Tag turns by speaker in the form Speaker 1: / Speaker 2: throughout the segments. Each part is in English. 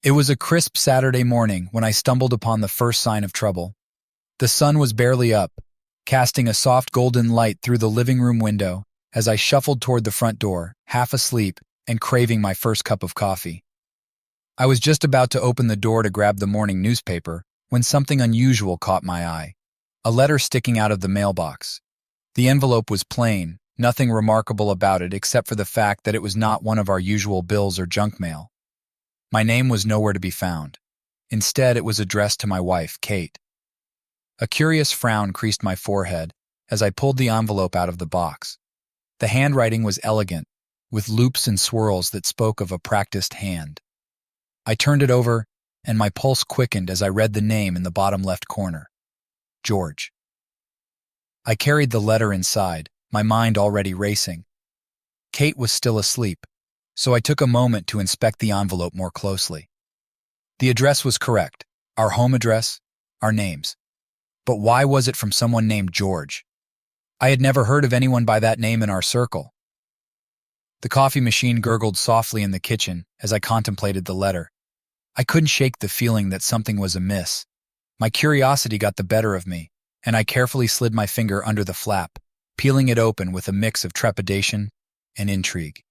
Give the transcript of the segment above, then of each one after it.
Speaker 1: It was a crisp Saturday morning when I stumbled upon the first sign of trouble. The sun was barely up, casting a soft golden light through the living room window as I shuffled toward the front door, half asleep and craving my first cup of coffee. I was just about to open the door to grab the morning newspaper when something unusual caught my eye. A letter sticking out of the mailbox. The envelope was plain, nothing remarkable about it except for the fact that it was not one of our usual bills or junk mail. My name was nowhere to be found. Instead, it was addressed to my wife, Kate. A curious frown creased my forehead as I pulled the envelope out of the box. The handwriting was elegant, with loops and swirls that spoke of a practiced hand. I turned it over, and my pulse quickened as I read the name in the bottom left corner. George. I carried the letter inside, my mind already racing. Kate was still asleep, so I took a moment to inspect the envelope more closely. The address was correct, our home address, our names. But why was it from someone named George? I had never heard of anyone by that name in our circle. The coffee machine gurgled softly in the kitchen as I contemplated the letter. I couldn't shake the feeling that something was amiss. My curiosity got the better of me, and I carefully slid my finger under the flap, peeling it open with a mix of trepidation and intrigue.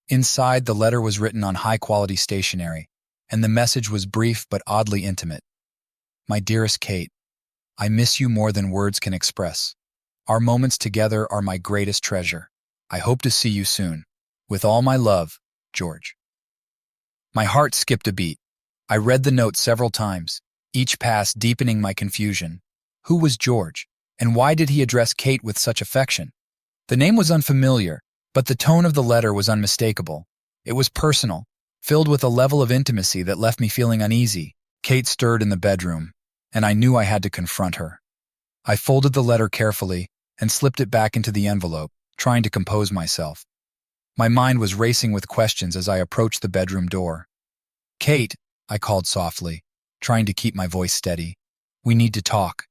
Speaker 1: Inside, the letter was written on high-quality stationery, and the message was brief but oddly intimate. My dearest Kate, I miss you more than words can express. Our moments together are my greatest treasure. I hope to see you soon. With all my love, George. My heart skipped a beat. I read the note several times, each pass deepening my confusion. Who was George, and why did he address Kate with such affection? The name was unfamiliar, but the tone of the letter was unmistakable. It was personal, filled with a level of intimacy that left me feeling uneasy. Kate stirred in the bedroom, and I knew I had to confront her. I folded the letter carefully and slipped it back into the envelope, trying to compose myself. My mind was racing with questions as I approached the bedroom door. Kate, I called softly, trying to keep my voice steady. We need to talk.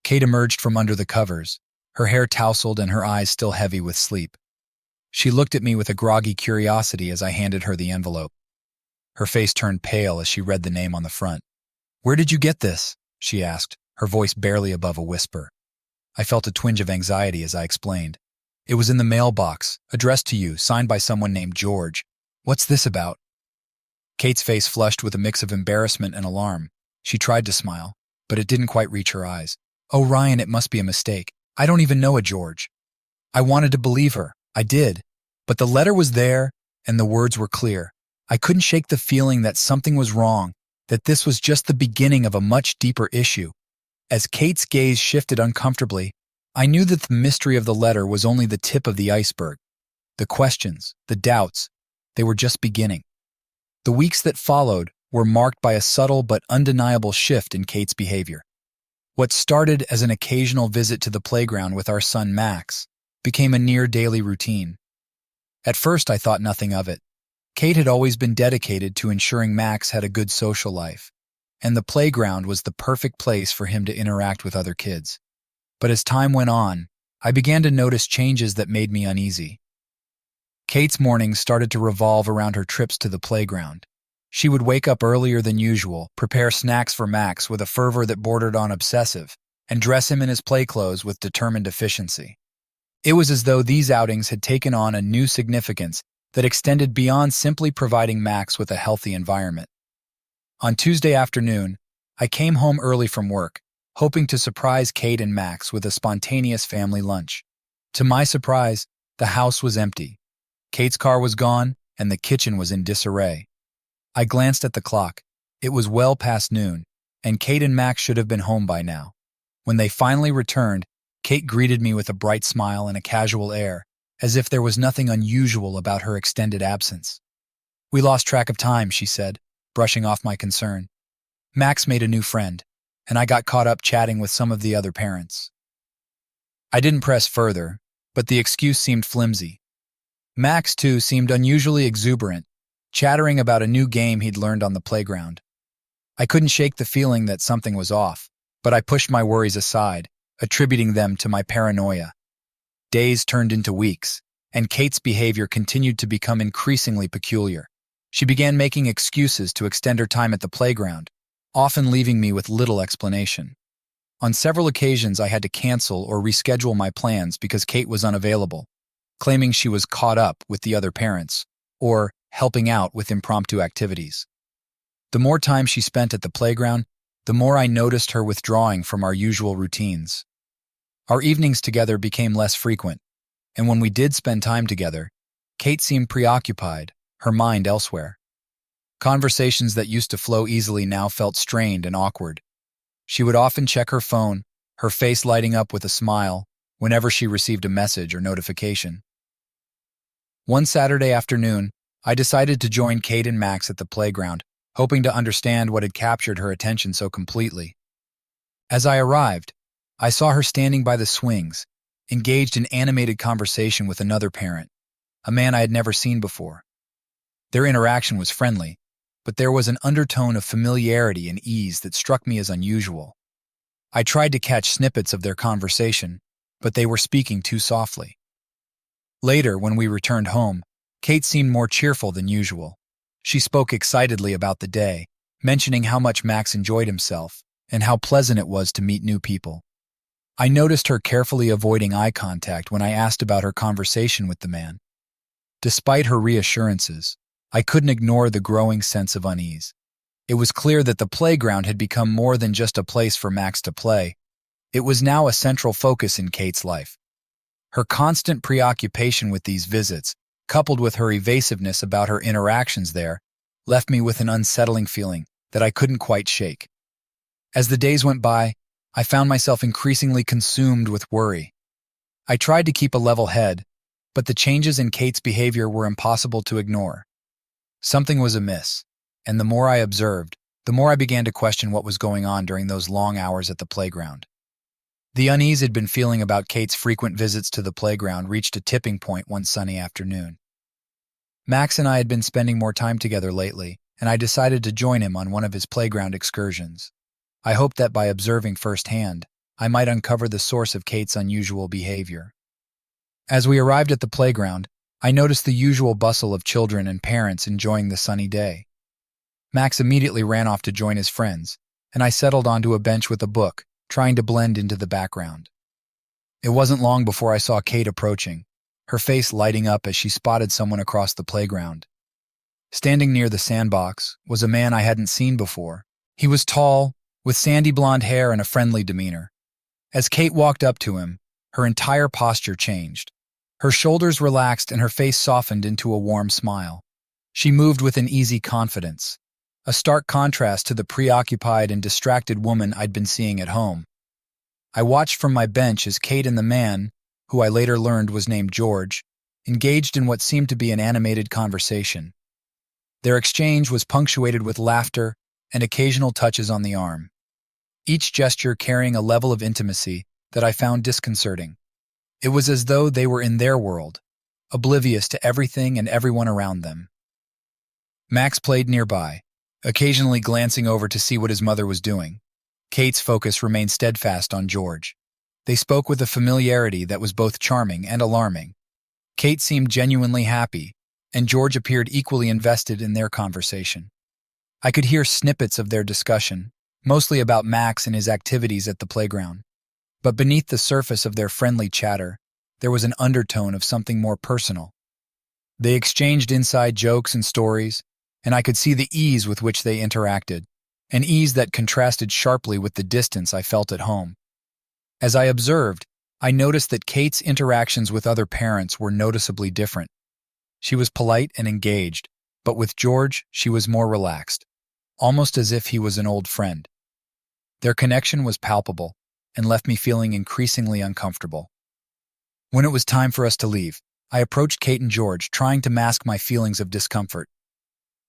Speaker 1: Kate emerged from under the covers, her hair tousled and her eyes still heavy with sleep. She looked at me with a groggy curiosity as I handed her the envelope. Her face turned pale as she read the name on the front. Where did you get this? She asked, her voice barely above a whisper. I felt a twinge of anxiety as I explained. It was in the mailbox, addressed to you, signed by someone named George. What's this about? Kate's face flushed with a mix of embarrassment and alarm. She tried to smile, but it didn't quite reach her eyes. Oh, Ryan, it must be a mistake. I don't even know a George. I wanted to believe her. I did. But the letter was there, and the words were clear. I couldn't shake the feeling that something was wrong, that this was just the beginning of a much deeper issue. As Kate's gaze shifted uncomfortably, I knew that the mystery of the letter was only the tip of the iceberg. The questions, the doubts, they were just beginning. The weeks that followed were marked by a subtle but undeniable shift in Kate's behavior. What started as an occasional visit to the playground with our son Max became a near-daily routine. At first, I thought nothing of it. Kate had always been dedicated to ensuring Max had a good social life, and the playground was the perfect place for him to interact with other kids. But as time went on, I began to notice changes that made me uneasy. Kate's mornings started to revolve around her trips to the playground. She would wake up earlier than usual, prepare snacks for Max with a fervor that bordered on obsessive, and dress him in his play clothes with determined efficiency. It was as though these outings had taken on a new significance that extended beyond simply providing Max with a healthy environment. On Tuesday afternoon, I came home early from work, hoping to surprise Kate and Max with a spontaneous family lunch. To my surprise, the house was empty. Kate's car was gone, and the kitchen was in disarray. I glanced at the clock. It was well past noon, and Kate and Max should have been home by now. When they finally returned, Kate greeted me with a bright smile and a casual air, as if there was nothing unusual about her extended absence. We lost track of time, she said, brushing off my concern. Max made a new friend, and I got caught up chatting with some of the other parents. I didn't press further, but the excuse seemed flimsy. Max, too, seemed unusually exuberant, chattering about a new game he'd learned on the playground. I couldn't shake the feeling that something was off, but I pushed my worries aside, attributing them to my paranoia. Days turned into weeks, and Kate's behavior continued to become increasingly peculiar. She began making excuses to extend her time at the playground, often leaving me with little explanation. On several occasions, I had to cancel or reschedule my plans because Kate was unavailable, claiming she was caught up with the other parents or helping out with impromptu activities. The more time she spent at the playground, the more I noticed her withdrawing from our usual routines. Our evenings together became less frequent, and when we did spend time together, Kate seemed preoccupied, her mind elsewhere. Conversations that used to flow easily now felt strained and awkward. She would often check her phone, her face lighting up with a smile whenever she received a message or notification. One Saturday afternoon, I decided to join Kate and Max at the playground, hoping to understand what had captured her attention so completely. As I arrived, I saw her standing by the swings, engaged in animated conversation with another parent, a man I had never seen before. Their interaction was friendly, but there was an undertone of familiarity and ease that struck me as unusual. I tried to catch snippets of their conversation, but they were speaking too softly. Later, when we returned home, Kate seemed more cheerful than usual. She spoke excitedly about the day, mentioning how much Max enjoyed himself and how pleasant it was to meet new people. I noticed her carefully avoiding eye contact when I asked about her conversation with the man. Despite her reassurances, I couldn't ignore the growing sense of unease. It was clear that the playground had become more than just a place for Max to play. It was now a central focus in Kate's life. Her constant preoccupation with these visits, coupled with her evasiveness about her interactions there, left me with an unsettling feeling that I couldn't quite shake. As the days went by, I found myself increasingly consumed with worry. I tried to keep a level head, but the changes in Kate's behavior were impossible to ignore. Something was amiss, and the more I observed, the more I began to question what was going on during those long hours at the playground. The unease I'd been feeling about Kate's frequent visits to the playground reached a tipping point one sunny afternoon. Max and I had been spending more time together lately, and I decided to join him on one of his playground excursions. I hoped that by observing firsthand, I might uncover the source of Kate's unusual behavior. As we arrived at the playground, I noticed the usual bustle of children and parents enjoying the sunny day. Max immediately ran off to join his friends, and I settled onto a bench with a book, trying to blend into the background. It wasn't long before I saw Kate approaching, her face lighting up as she spotted someone across the playground. Standing near the sandbox was a man I hadn't seen before. He was tall, with sandy blonde hair and a friendly demeanor. As Kate walked up to him, her entire posture changed. Her shoulders relaxed and her face softened into a warm smile. She moved with an easy confidence, a stark contrast to the preoccupied and distracted woman I'd been seeing at home. I watched from my bench as Kate and the man, who I later learned was named George, engaged in what seemed to be an animated conversation. Their exchange was punctuated with laughter and occasional touches on the arm, each gesture carrying a level of intimacy that I found disconcerting. It was as though they were in their world, oblivious to everything and everyone around them. Max played nearby, occasionally glancing over to see what his mother was doing. Kate's focus remained steadfast on George. They spoke with a familiarity that was both charming and alarming. Kate seemed genuinely happy, and George appeared equally invested in their conversation. I could hear snippets of their discussion, mostly about Max and his activities at the playground. But beneath the surface of their friendly chatter, there was an undertone of something more personal. They exchanged inside jokes and stories, and I could see the ease with which they interacted, an ease that contrasted sharply with the distance I felt at home. As I observed, I noticed that Kate's interactions with other parents were noticeably different. She was polite and engaged, but with George, she was more relaxed, almost as if he was an old friend. Their connection was palpable and left me feeling increasingly uncomfortable. When it was time for us to leave, I approached Kate and George, trying to mask my feelings of discomfort.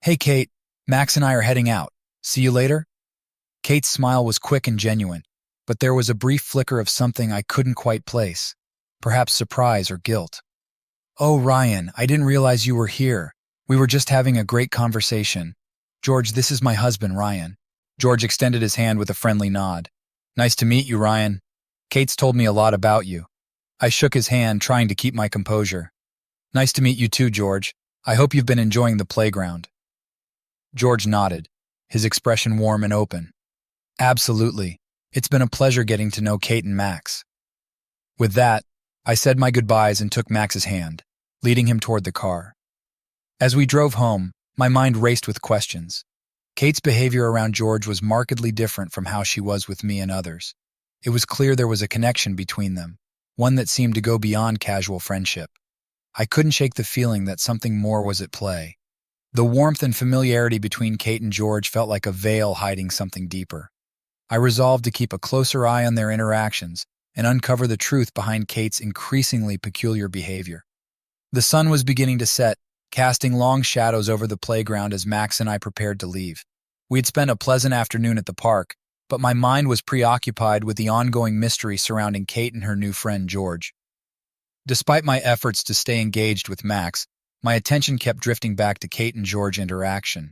Speaker 1: "Hey, Kate, Max and I are heading out. See you later?" Kate's smile was quick and genuine, but there was a brief flicker of something I couldn't quite place, perhaps surprise or guilt. "Oh, Ryan, I didn't realize you were here. We were just having a great conversation. George, this is my husband, Ryan." George extended his hand with a friendly nod. "Nice to meet you, Ryan. Kate's told me a lot about you." I shook his hand, trying to keep my composure. "Nice to meet you too, George. I hope you've been enjoying the playground." George nodded, his expression warm and open. Absolutely. It's been a pleasure getting to know Kate and Max. With that, I said my goodbyes and took Max's hand, leading him toward the car. As we drove home, my mind raced with questions. Kate's behavior around George was markedly different from how she was with me and others. It was clear there was a connection between them, one that seemed to go beyond casual friendship. I couldn't shake the feeling that something more was at play. The warmth and familiarity between Kate and George felt like a veil hiding something deeper. I resolved to keep a closer eye on their interactions and uncover the truth behind Kate's increasingly peculiar behavior. The sun was beginning to set, casting long shadows over the playground as Max and I prepared to leave. We had spent a pleasant afternoon at the park, but my mind was preoccupied with the ongoing mystery surrounding Kate and her new friend George. Despite my efforts to stay engaged with Max, my attention kept drifting back to Kate and George interaction.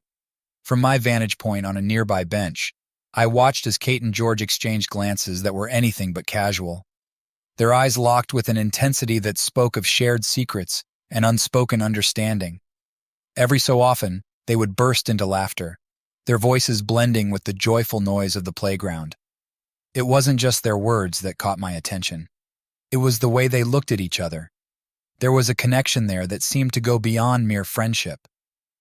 Speaker 1: From my vantage point on a nearby bench, I watched as Kate and George exchanged glances that were anything but casual. Their eyes locked with an intensity that spoke of shared secrets and unspoken understanding. Every so often, they would burst into laughter, their voices blending with the joyful noise of the playground. It wasn't just their words that caught my attention. It was the way they looked at each other. There was a connection there that seemed to go beyond mere friendship.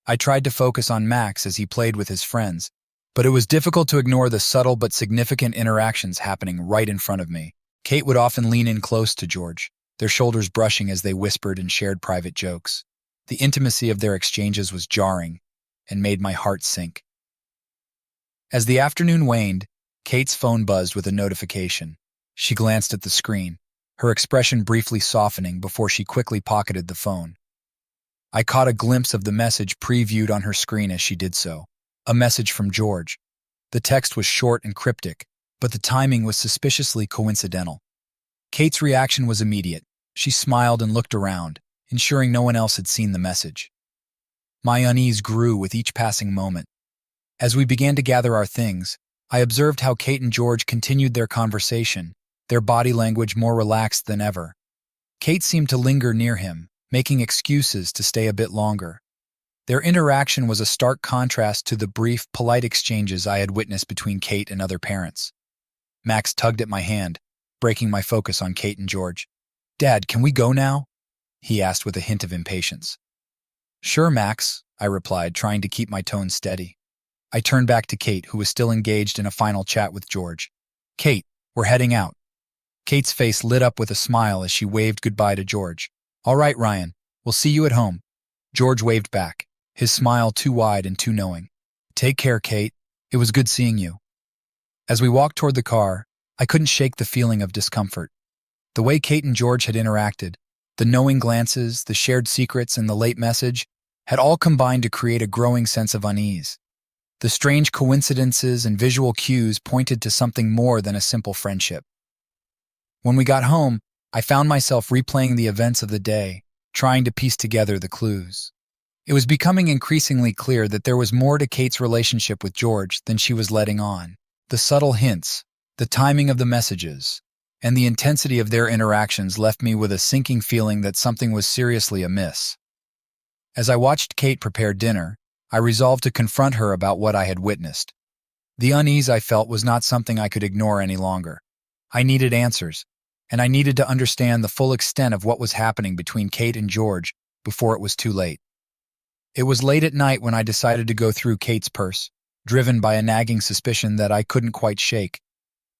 Speaker 1: I tried to focus on Max as he played with his friends, but it was difficult to ignore the subtle but significant interactions happening right in front of me. Kate would often lean in close to George, their shoulders brushing as they whispered and shared private jokes. The intimacy of their exchanges was jarring and made my heart sink. As the afternoon waned, Kate's phone buzzed with a notification. She glanced at the screen, her expression briefly softening before she quickly pocketed the phone. I caught a glimpse of the message previewed on her screen as she did so. A message from George. The text was short and cryptic, but the timing was suspiciously coincidental. Kate's reaction was immediate. She smiled and looked around, ensuring no one else had seen the message. My unease grew with each passing moment. As we began to gather our things, I observed how Kate and George continued their conversation, their body language more relaxed than ever. Kate seemed to linger near him, making excuses to stay a bit longer. Their interaction was a stark contrast to the brief, polite exchanges I had witnessed between Kate and other parents. Max tugged at my hand, breaking my focus on Kate and George. "Dad, can we go now?" he asked with a hint of impatience. "Sure, Max," I replied, trying to keep my tone steady. I turned back to Kate, who was still engaged in a final chat with George. "Kate, we're heading out." Kate's face lit up with a smile as she waved goodbye to George. "All right, Ryan, we'll see you at home." George waved back, his smile too wide and too knowing. "Take care, Kate. It was good seeing you." As we walked toward the car, I couldn't shake the feeling of discomfort. The way Kate and George had interacted, the knowing glances, the shared secrets, and the late message, had all combined to create a growing sense of unease. The strange coincidences and visual cues pointed to something more than a simple friendship. When we got home, I found myself replaying the events of the day, trying to piece together the clues. It was becoming increasingly clear that there was more to Kate's relationship with George than she was letting on. The subtle hints, the timing of the messages, and the intensity of their interactions left me with a sinking feeling that something was seriously amiss. As I watched Kate prepare dinner, I resolved to confront her about what I had witnessed. The unease I felt was not something I could ignore any longer. I needed answers, and I needed to understand the full extent of what was happening between Kate and George before it was too late. It was late at night when I decided to go through Kate's purse, driven by a nagging suspicion that I couldn't quite shake.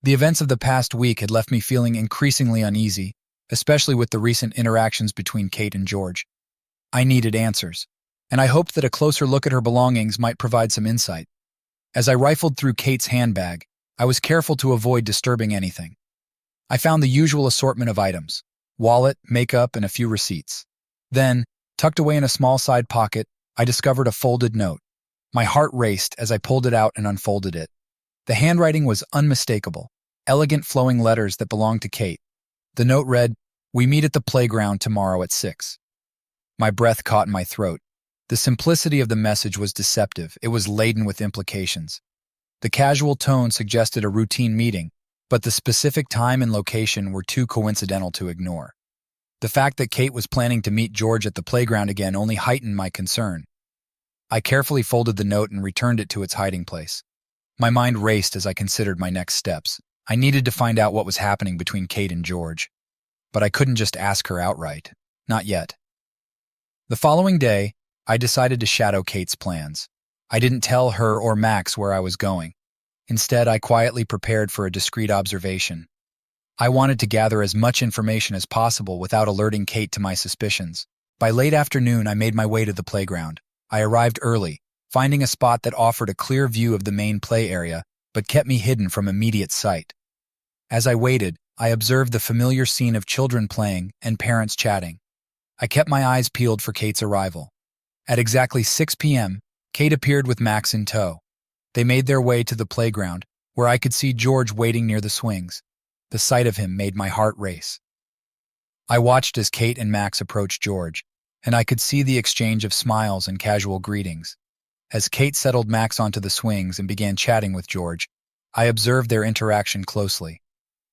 Speaker 1: The events of the past week had left me feeling increasingly uneasy, especially with the recent interactions between Kate and George. I needed answers, and I hoped that a closer look at her belongings might provide some insight. As I rifled through Kate's handbag, I was careful to avoid disturbing anything. I found the usual assortment of items: wallet, makeup, and a few receipts. Then, tucked away in a small side pocket, I discovered a folded note. My heart raced as I pulled it out and unfolded it. The handwriting was unmistakable, elegant flowing letters that belonged to Kate. The note read, "We meet at the playground tomorrow at 6. My breath caught in my throat. The simplicity of the message was deceptive. It was laden with implications. The casual tone suggested a routine meeting, but the specific time and location were too coincidental to ignore. The fact that Kate was planning to meet George at the playground again only heightened my concern. I carefully folded the note and returned it to its hiding place. My mind raced as I considered my next steps. I needed to find out what was happening between Kate and George. But I couldn't just ask her outright. Not yet. The following day, I decided to shadow Kate's plans. I didn't tell her or Max where I was going. Instead, I quietly prepared for a discreet observation. I wanted to gather as much information as possible without alerting Kate to my suspicions. By late afternoon, I made my way to the playground. I arrived early, finding a spot that offered a clear view of the main play area, but kept me hidden from immediate sight. As I waited, I observed the familiar scene of children playing and parents chatting. I kept my eyes peeled for Kate's arrival. At exactly 6 p.m., Kate appeared with Max in tow. They made their way to the playground, where I could see George waiting near the swings. The sight of him made my heart race. I watched as Kate and Max approached George, and I could see the exchange of smiles and casual greetings. As Kate settled Max onto the swings and began chatting with George, I observed their interaction closely.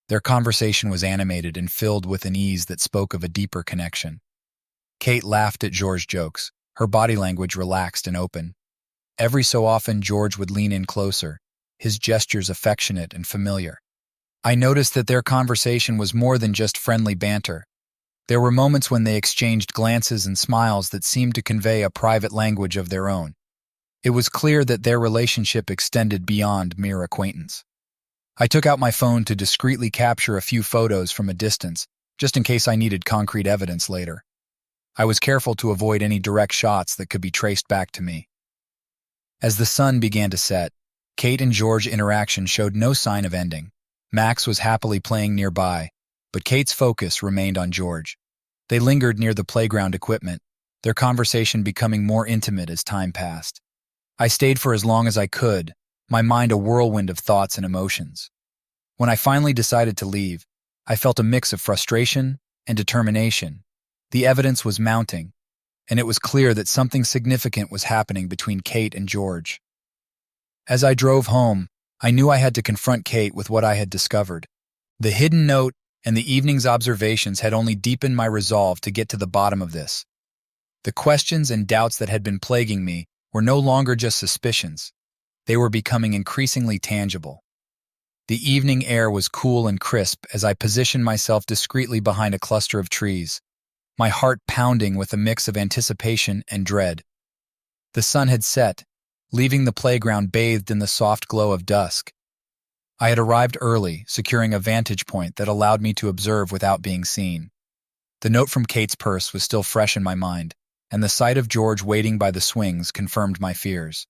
Speaker 1: Their conversation was animated and filled with an ease that spoke of a deeper connection. Kate laughed at George's jokes, her body language relaxed and open. Every so often, George would lean in closer, his gestures affectionate and familiar. I noticed that their conversation was more than just friendly banter. There were moments when they exchanged glances and smiles that seemed to convey a private language of their own. It was clear that their relationship extended beyond mere acquaintance. I took out my phone to discreetly capture a few photos from a distance, just in case I needed concrete evidence later. I was careful to avoid any direct shots that could be traced back to me. As the sun began to set, Kate and George's interaction showed no sign of ending. Max was happily playing nearby, but Kate's focus remained on George. They lingered near the playground equipment, their conversation becoming more intimate as time passed. I stayed for as long as I could, my mind a whirlwind of thoughts and emotions. When I finally decided to leave, I felt a mix of frustration and determination. The evidence was mounting, and it was clear that something significant was happening between Kate and George. As I drove home, I knew I had to confront Kate with what I had discovered. The hidden note and the evening's observations had only deepened my resolve to get to the bottom of this. The questions and doubts that had been plaguing me were no longer just suspicions. They were becoming increasingly tangible. The evening air was cool and crisp as I positioned myself discreetly behind a cluster of trees, my heart pounding with a mix of anticipation and dread. The sun had set, leaving the playground bathed in the soft glow of dusk. I had arrived early, securing a vantage point that allowed me to observe without being seen. The note from Kate's purse was still fresh in my mind, and the sight of George waiting by the swings confirmed my fears.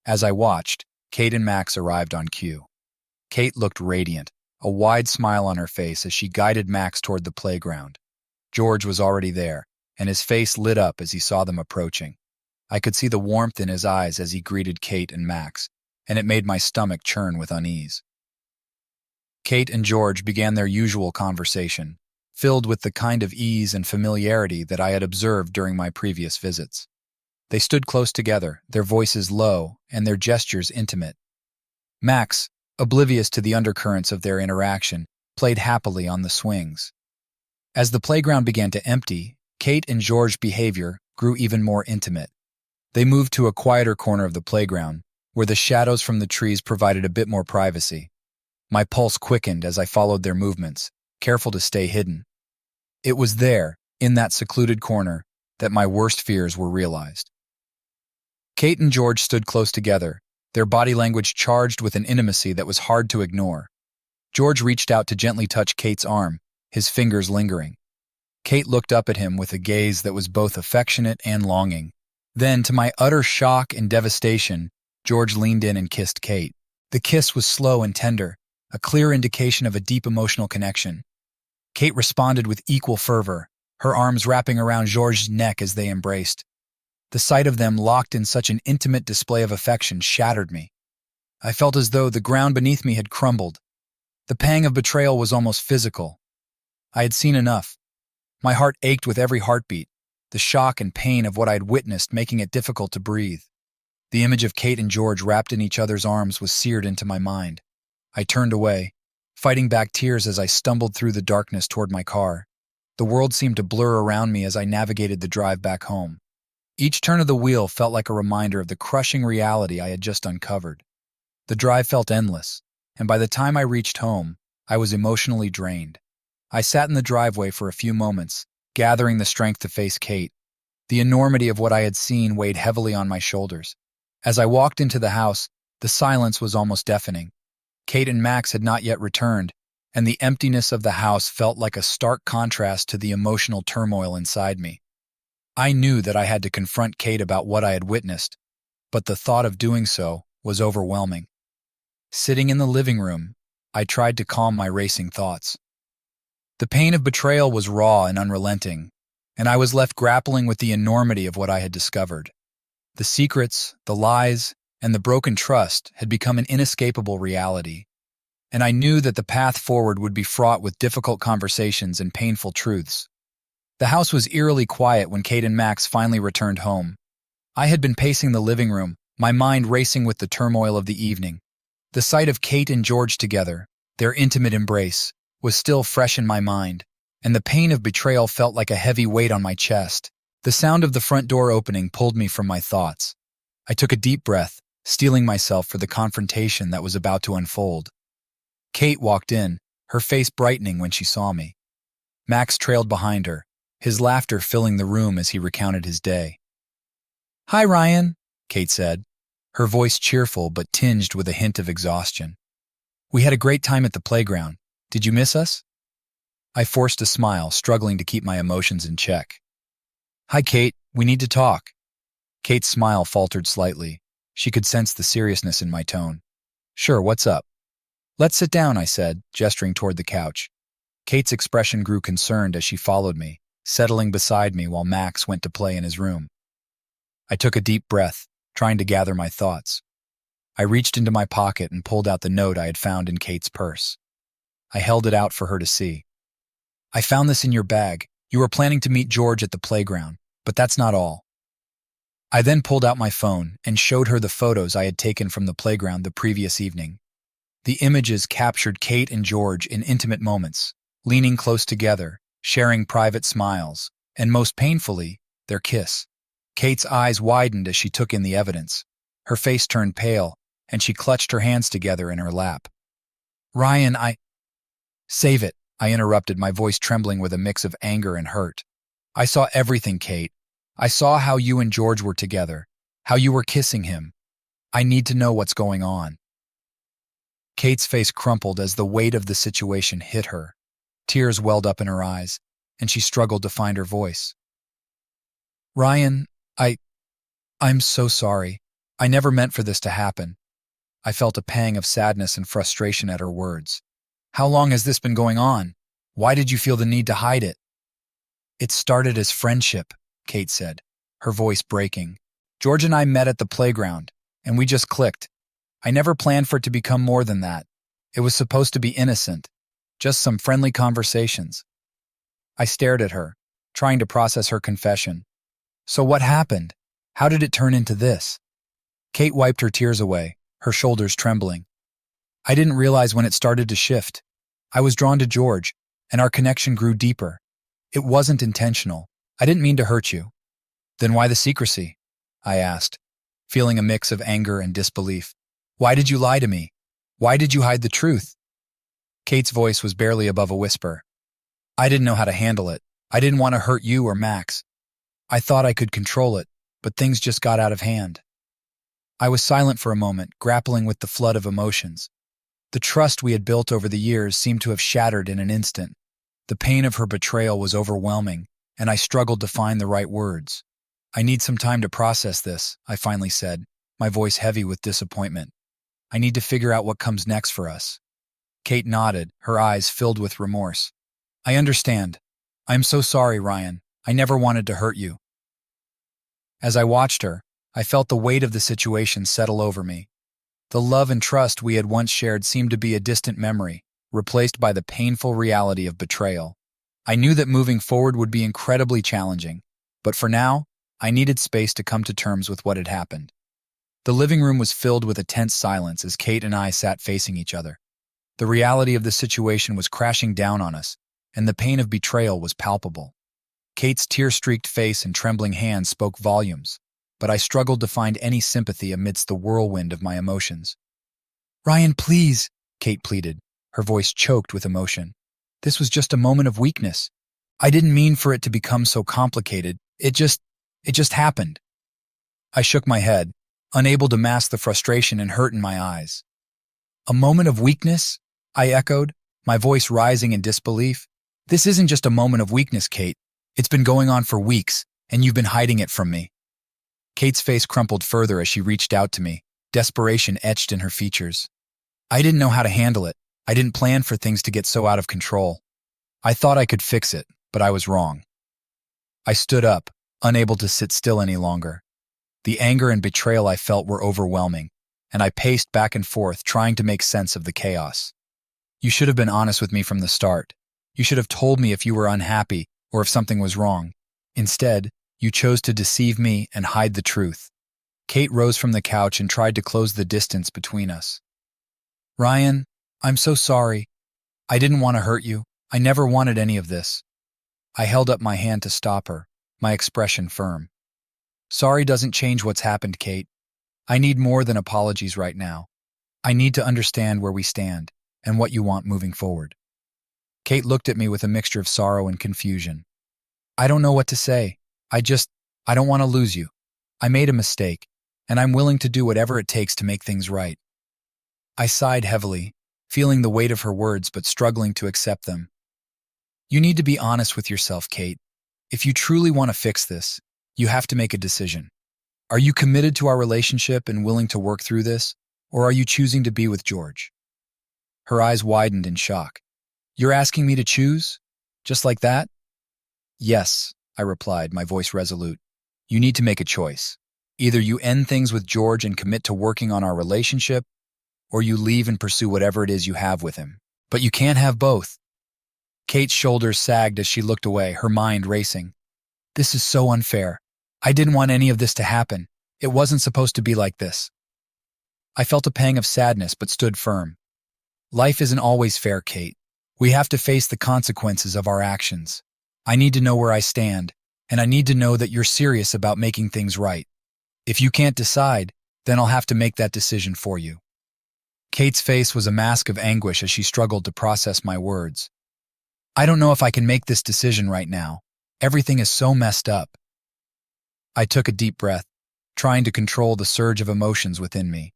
Speaker 1: As I watched, Kate and Max arrived on cue. Kate looked radiant, a wide smile on her face as she guided Max toward the playground. George was already there, and his face lit up as he saw them approaching. I could see the warmth in his eyes as he greeted Kate and Max, and it made my stomach churn with unease. Kate and George began their usual conversation, filled with the kind of ease and familiarity that I had observed during my previous visits. They stood close together, their voices low and their gestures intimate. Max, oblivious to the undercurrents of their interaction, played happily on the swings. As the playground began to empty, Kate and George's behavior grew even more intimate. They moved to a quieter corner of the playground, where the shadows from the trees provided a bit more privacy. My pulse quickened as I followed their movements, careful to stay hidden. It was there, in that secluded corner, that my worst fears were realized. Kate and George stood close together, their body language charged with an intimacy that was hard to ignore. George reached out to gently touch Kate's arm, his fingers lingering. Kate looked up at him with a gaze that was both affectionate and longing. Then, to my utter shock and devastation, George leaned in and kissed Kate. The kiss was slow and tender, a clear indication of a deep emotional connection. Kate responded with equal fervor, her arms wrapping around George's neck as they embraced. The sight of them locked in such an intimate display of affection shattered me. I felt as though the ground beneath me had crumbled. The pang of betrayal was almost physical. I had seen enough. My heart ached with every heartbeat, the shock and pain of what I had witnessed making it difficult to breathe. The image of Kate and George wrapped in each other's arms was seared into my mind. I turned away, fighting back tears as I stumbled through the darkness toward my car. The world seemed to blur around me as I navigated the drive back home. Each turn of the wheel felt like a reminder of the crushing reality I had just uncovered. The drive felt endless, and by the time I reached home, I was emotionally drained. I sat in the driveway for a few moments, gathering the strength to face Kate. The enormity of what I had seen weighed heavily on my shoulders. As I walked into the house, the silence was almost deafening. Kate and Max had not yet returned, and the emptiness of the house felt like a stark contrast to the emotional turmoil inside me. I knew that I had to confront Kate about what I had witnessed, but the thought of doing so was overwhelming. Sitting in the living room, I tried to calm my racing thoughts. The pain of betrayal was raw and unrelenting, and I was left grappling with the enormity of what I had discovered. The secrets, the lies, and the broken trust had become an inescapable reality, and I knew that the path forward would be fraught with difficult conversations and painful truths. The house was eerily quiet when Kate and Max finally returned home. I had been pacing the living room, my mind racing with the turmoil of the evening. The sight of Kate and George together, their intimate embrace, was still fresh in my mind, and the pain of betrayal felt like a heavy weight on my chest. The sound of the front door opening pulled me from my thoughts. I took a deep breath, steeling myself for the confrontation that was about to unfold. Kate walked in, her face brightening when she saw me. Max trailed behind her, his laughter filling the room as he recounted his day. "Hi, Ryan," Kate said, her voice cheerful but tinged with a hint of exhaustion. "We had a great time at the playground. Did you miss us?" I forced a smile, struggling to keep my emotions in check. "Hi, Kate. We need to talk." Kate's smile faltered slightly. She could sense the seriousness in my tone. "Sure, what's up?" "Let's sit down," I said, gesturing toward the couch. Kate's expression grew concerned as she followed me, settling beside me while Max went to play in his room. I took a deep breath, trying to gather my thoughts. I reached into my pocket and pulled out the note I had found in Kate's purse. I held it out for her to see. "I found this in your bag. You were planning to meet George at the playground, but that's not all." I then pulled out my phone and showed her the photos I had taken from the playground the previous evening. The images captured Kate and George in intimate moments, leaning close together, sharing private smiles, and most painfully, their kiss. Kate's eyes widened as she took in the evidence. Her face turned pale, and she clutched her hands together in her lap. "Ryan, Save it," I interrupted, my voice trembling with a mix of anger and hurt. "I saw everything, Kate. I saw how you and George were together, how you were kissing him. I need to know what's going on." Kate's face crumpled as the weight of the situation hit her. Tears welled up in her eyes, and she struggled to find her voice. "Ryan, I'm so sorry. I never meant for this to happen." I felt a pang of sadness and frustration at her words. "How long has this been going on? Why did you feel the need to hide it?" "It started as friendship," Kate said, her voice breaking. "George and I met at the playground, and we just clicked. I never planned for it to become more than that. It was supposed to be innocent, just some friendly conversations." I stared at her, trying to process her confession. "So what happened? How did it turn into this?" Kate wiped her tears away, her shoulders trembling. "I didn't realize when it started to shift. I was drawn to George, and our connection grew deeper. It wasn't intentional. I didn't mean to hurt you." "Then why the secrecy?" I asked, feeling a mix of anger and disbelief. "Why did you lie to me? Why did you hide the truth?" Kate's voice was barely above a whisper. "I didn't know how to handle it. I didn't want to hurt you or Max. I thought I could control it, but things just got out of hand." I was silent for a moment, grappling with the flood of emotions. The trust we had built over the years seemed to have shattered in an instant. The pain of her betrayal was overwhelming, and I struggled to find the right words. "I need some time to process this," I finally said, my voice heavy with disappointment. "I need to figure out what comes next for us." Kate nodded, her eyes filled with remorse. "I understand. I am so sorry, Ryan. I never wanted to hurt you." As I watched her, I felt the weight of the situation settle over me. The love and trust we had once shared seemed to be a distant memory, replaced by the painful reality of betrayal. I knew that moving forward would be incredibly challenging, but for now, I needed space to come to terms with what had happened. The living room was filled with a tense silence as Kate and I sat facing each other. The reality of the situation was crashing down on us, and the pain of betrayal was palpable. Kate's tear-streaked face and trembling hands spoke volumes, but I struggled to find any sympathy amidst the whirlwind of my emotions. "Ryan, please," Kate pleaded, her voice choked with emotion. "This was just a moment of weakness. I didn't mean for it to become so complicated. It just happened." I shook my head, unable to mask the frustration and hurt in my eyes. "A moment of weakness?" I echoed, my voice rising in disbelief. "This isn't just a moment of weakness, Kate. It's been going on for weeks, and you've been hiding it from me." Kate's face crumpled further as she reached out to me, desperation etched in her features. I didn't know how to handle it. I didn't plan for things to get so out of control. I thought I could fix it, but I was wrong. I stood up, unable to sit still any longer. The anger and betrayal I felt were overwhelming, and I paced back and forth, trying to make sense of the chaos. "You should have been honest with me from the start. You should have told me if you were unhappy or if something was wrong. Instead, you chose to deceive me and hide the truth." Kate rose from the couch and tried to close the distance between us. "Ryan, I'm so sorry. I didn't want to hurt you. I never wanted any of this." I held up my hand to stop her, my expression firm. "Sorry doesn't change what's happened, Kate. I need more than apologies right now. I need to understand where we stand and what you want moving forward." Kate looked at me with a mixture of sorrow and confusion. "I don't know what to say. I don't want to lose you. I made a mistake, and I'm willing to do whatever it takes to make things right." I sighed heavily, feeling the weight of her words but struggling to accept them. "You need to be honest with yourself, Kate. If you truly want to fix this, you have to make a decision. Are you committed to our relationship and willing to work through this, or are you choosing to be with George?" Her eyes widened in shock. "You're asking me to choose? Just like that?" "Yes," I replied, my voice resolute. "You need to make a choice. Either you end things with George and commit to working on our relationship, or you leave and pursue whatever it is you have with him. But you can't have both." Kate's shoulders sagged as she looked away, her mind racing. "This is so unfair. I didn't want any of this to happen. It wasn't supposed to be like this." I felt a pang of sadness but stood firm. "Life isn't always fair, Kate. We have to face the consequences of our actions. I need to know where I stand, and I need to know that you're serious about making things right. If you can't decide, then I'll have to make that decision for you." Kate's face was a mask of anguish as she struggled to process my words. "I don't know if I can make this decision right now. Everything is so messed up." I took a deep breath, trying to control the surge of emotions within me.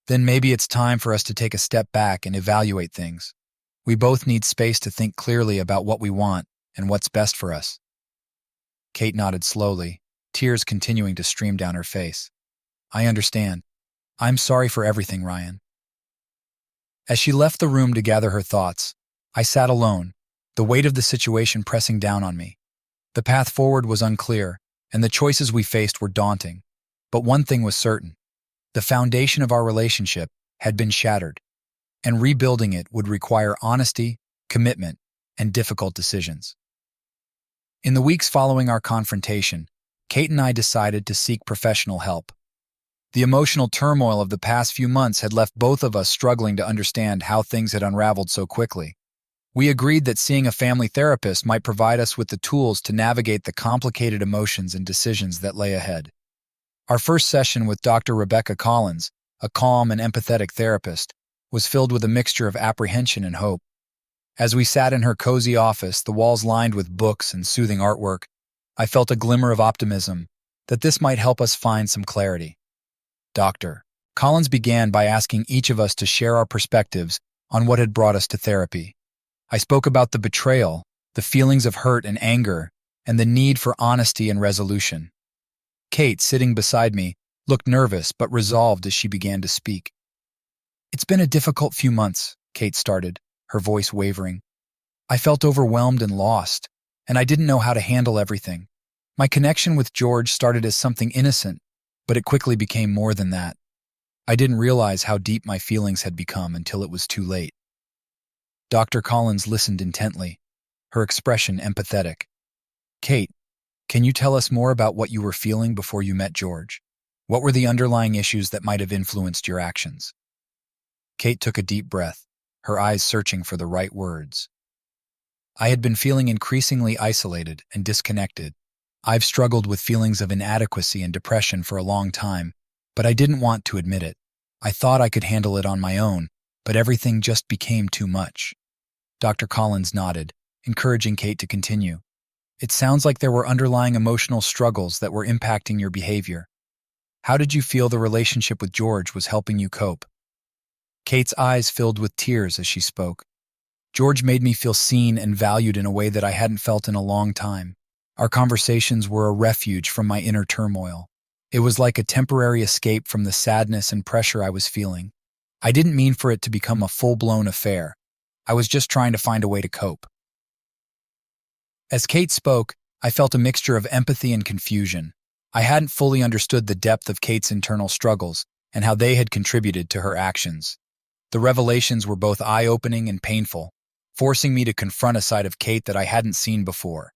Speaker 1: "Then maybe it's time for us to take a step back and evaluate things. We both need space to think clearly about what we want and what's best for us." Kate nodded slowly, tears continuing to stream down her face. "I understand. I'm sorry for everything, Ryan." As she left the room to gather her thoughts, I sat alone, the weight of the situation pressing down on me. The path forward was unclear, and the choices we faced were daunting. But one thing was certain. The foundation of our relationship had been shattered, and rebuilding it would require honesty, commitment, and difficult decisions. In the weeks following our confrontation, Kate and I decided to seek professional help. The emotional turmoil of the past few months had left both of us struggling to understand how things had unraveled so quickly. We agreed that seeing a family therapist might provide us with the tools to navigate the complicated emotions and decisions that lay ahead. Our first session with Dr. Rebecca Collins, a calm and empathetic therapist, was filled with a mixture of apprehension and hope. As we sat in her cozy office, the walls lined with books and soothing artwork, I felt a glimmer of optimism that this might help us find some clarity. Dr. Collins began by asking each of us to share our perspectives on what had brought us to therapy. I spoke about the betrayal, the feelings of hurt and anger, and the need for honesty and resolution. Kate, sitting beside me, looked nervous but resolved as she began to speak. "It's been a difficult few months," Kate started, her voice wavering. "I felt overwhelmed and lost, and I didn't know how to handle everything. My connection with George started as something innocent, but it quickly became more than that. I didn't realize how deep my feelings had become until it was too late." Dr. Collins listened intently, her expression empathetic. "Kate, can you tell us more about what you were feeling before you met George? What were the underlying issues that might have influenced your actions?" Kate took a deep breath, her eyes searching for the right words. I had been feeling increasingly isolated and disconnected. I've struggled with feelings of inadequacy and depression for a long time, but I didn't want to admit it. I thought I could handle it on my own, but everything just became too much. Dr. Collins nodded, encouraging Kate to continue. It sounds like there were underlying emotional struggles that were impacting your behavior. How did you feel the relationship with George was helping you cope? Kate's eyes filled with tears as she spoke. George made me feel seen and valued in a way that I hadn't felt in a long time. Our conversations were a refuge from my inner turmoil. It was like a temporary escape from the sadness and pressure I was feeling. I didn't mean for it to become a full-blown affair. I was just trying to find a way to cope. As Kate spoke, I felt a mixture of empathy and confusion. I hadn't fully understood the depth of Kate's internal struggles and how they had contributed to her actions. The revelations were both eye-opening and painful, forcing me to confront a side of Kate that I hadn't seen before.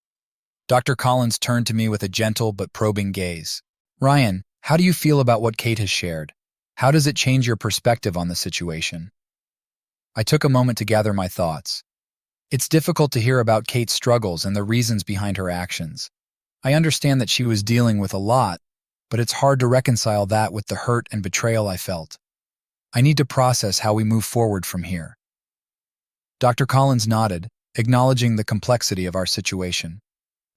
Speaker 1: Dr. Collins turned to me with a gentle but probing gaze. Ryan, how do you feel about what Kate has shared? How does it change your perspective on the situation? I took a moment to gather my thoughts. It's difficult to hear about Kate's struggles and the reasons behind her actions. I understand that she was dealing with a lot, but it's hard to reconcile that with the hurt and betrayal I felt. I need to process how we move forward from here. Dr. Collins nodded, acknowledging the complexity of our situation.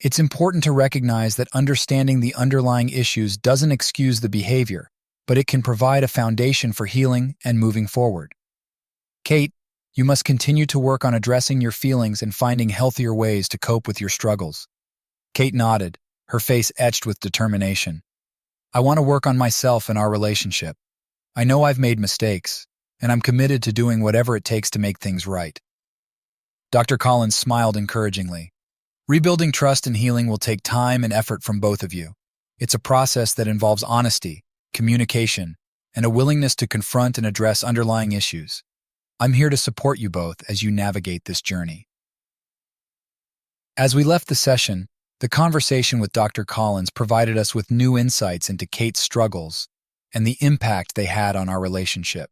Speaker 1: It's important to recognize that understanding the underlying issues doesn't excuse the behavior, but it can provide a foundation for healing and moving forward. Kate, you must continue to work on addressing your feelings and finding healthier ways to cope with your struggles. Kate nodded, her face etched with determination. I want to work on myself and our relationship. I know I've made mistakes, and I'm committed to doing whatever it takes to make things right. Dr. Collins smiled encouragingly. Rebuilding trust and healing will take time and effort from both of you. It's a process that involves honesty, communication, and a willingness to confront and address underlying issues. I'm here to support you both as you navigate this journey. As we left the session, the conversation with Dr. Collins provided us with new insights into Kate's struggles and the impact they had on our relationship.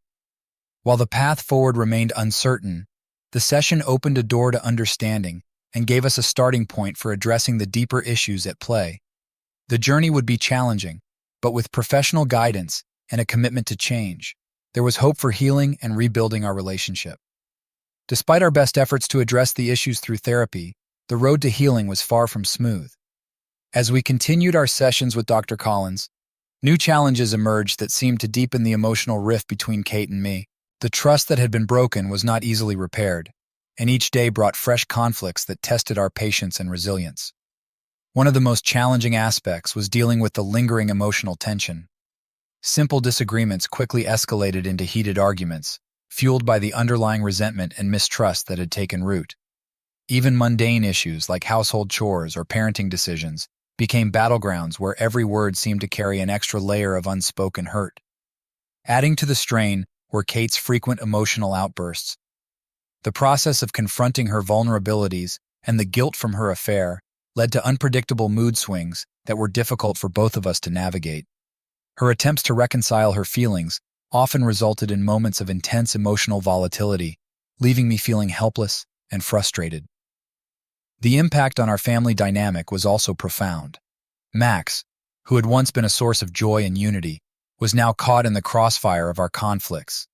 Speaker 1: While the path forward remained uncertain, the session opened a door to understanding and gave us a starting point for addressing the deeper issues at play. The journey would be challenging, but with professional guidance and a commitment to change, there was hope for healing and rebuilding our relationship. Despite our best efforts to address the issues through therapy, the road to healing was far from smooth. As we continued our sessions with Dr. Collins, new challenges emerged that seemed to deepen the emotional rift between Kate and me. The trust that had been broken was not easily repaired, and each day brought fresh conflicts that tested our patience and resilience. One of the most challenging aspects was dealing with the lingering emotional tension. Simple disagreements quickly escalated into heated arguments, fueled by the underlying resentment and mistrust that had taken root. Even mundane issues like household chores or parenting decisions became battlegrounds where every word seemed to carry an extra layer of unspoken hurt. Adding to the strain were Kate's frequent emotional outbursts. The process of confronting her vulnerabilities and the guilt from her affair led to unpredictable mood swings that were difficult for both of us to navigate. Her attempts to reconcile her feelings often resulted in moments of intense emotional volatility, leaving me feeling helpless and frustrated. The impact on our family dynamic was also profound. Max, who had once been a source of joy and unity, was now caught in the crossfire of our conflicts.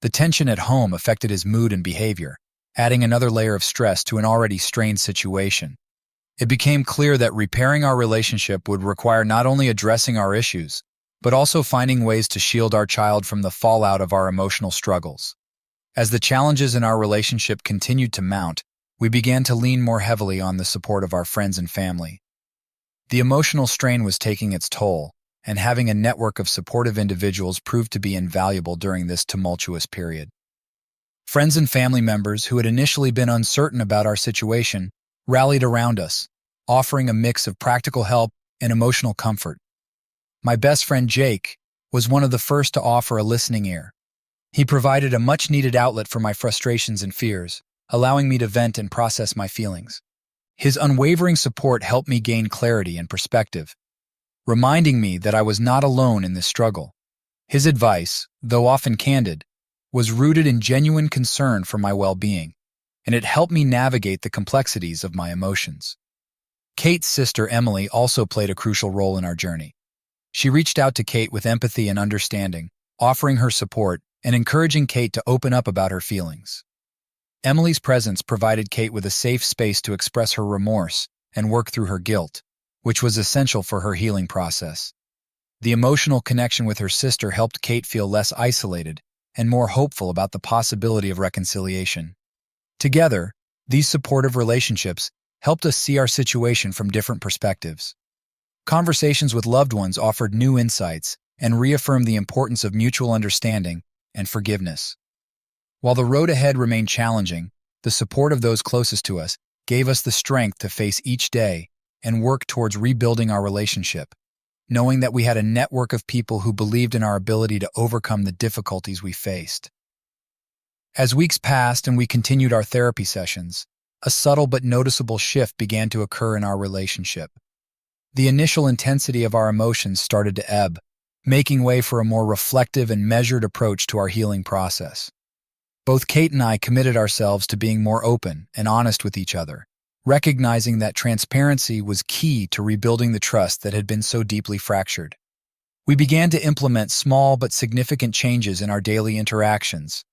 Speaker 1: The tension at home affected his mood and behavior, adding another layer of stress to an already strained situation. It became clear that repairing our relationship would require not only addressing our issues, but also finding ways to shield our child from the fallout of our emotional struggles. As the challenges in our relationship continued to mount, we began to lean more heavily on the support of our friends and family. The emotional strain was taking its toll, and having a network of supportive individuals proved to be invaluable during this tumultuous period. Friends and family members who had initially been uncertain about our situation rallied around us, offering a mix of practical help and emotional comfort. My best friend Jake was one of the first to offer a listening ear. He provided a much-needed outlet for my frustrations and fears, allowing me to vent and process my feelings. His unwavering support helped me gain clarity and perspective, reminding me that I was not alone in this struggle. His advice, though often candid, was rooted in genuine concern for my well-being. and it helped me navigate the complexities of my emotions. Kate's sister Emily also played a crucial role in our journey. She reached out to Kate with empathy and understanding, offering her support and encouraging Kate to open up about her feelings. Emily's presence provided Kate with a safe space to express her remorse and work through her guilt, which was essential for her healing process. The emotional connection with her sister helped Kate feel less isolated and more hopeful about the possibility of reconciliation. Together, these supportive relationships helped us see our situation from different perspectives. Conversations with loved ones offered new insights and reaffirmed the importance of mutual understanding and forgiveness. While the road ahead remained challenging, the support of those closest to us gave us the strength to face each day and work towards rebuilding our relationship, knowing that we had a network of people who believed in our ability to overcome the difficulties we faced. As weeks passed and we continued our therapy sessions, a subtle but noticeable shift began to occur in our relationship. The initial intensity of our emotions started to ebb, making way for a more reflective and measured approach to our healing process. Both Kate and I committed ourselves to being more open and honest with each other, recognizing that transparency was key to rebuilding the trust that had been so deeply fractured. We began to implement small but significant changes in our daily interactions.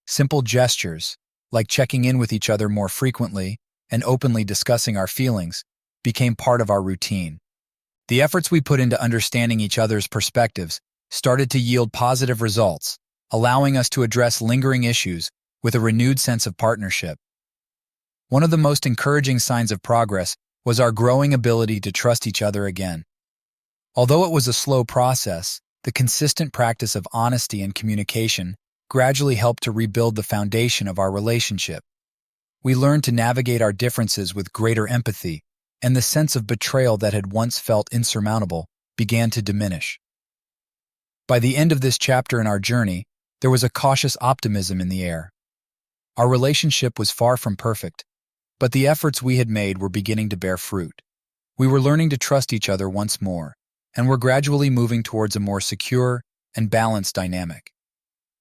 Speaker 1: Simple gestures, like checking in with each other more frequently and openly discussing our feelings, became part of our routine. The efforts we put into understanding each other's perspectives started to yield positive results, allowing us to address lingering issues with a renewed sense of partnership. One of the most encouraging signs of progress was our growing ability to trust each other again. Although it was a slow process, the consistent practice of honesty and communication gradually helped to rebuild the foundation of our relationship. We learned to navigate our differences with greater empathy, and the sense of betrayal that had once felt insurmountable began to diminish. By the end of this chapter in our journey, there was a cautious optimism in the air. Our relationship was far from perfect, but the efforts we had made were beginning to bear fruit. We were learning to trust each other once more, and were gradually moving towards a more secure and balanced dynamic.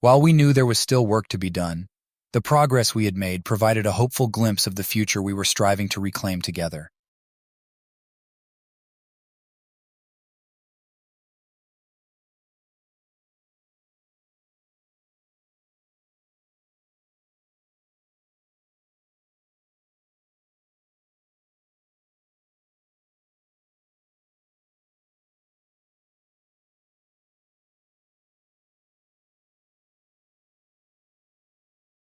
Speaker 1: While we knew there was still work to be done, the progress we had made provided a hopeful glimpse of the future we were striving to reclaim together.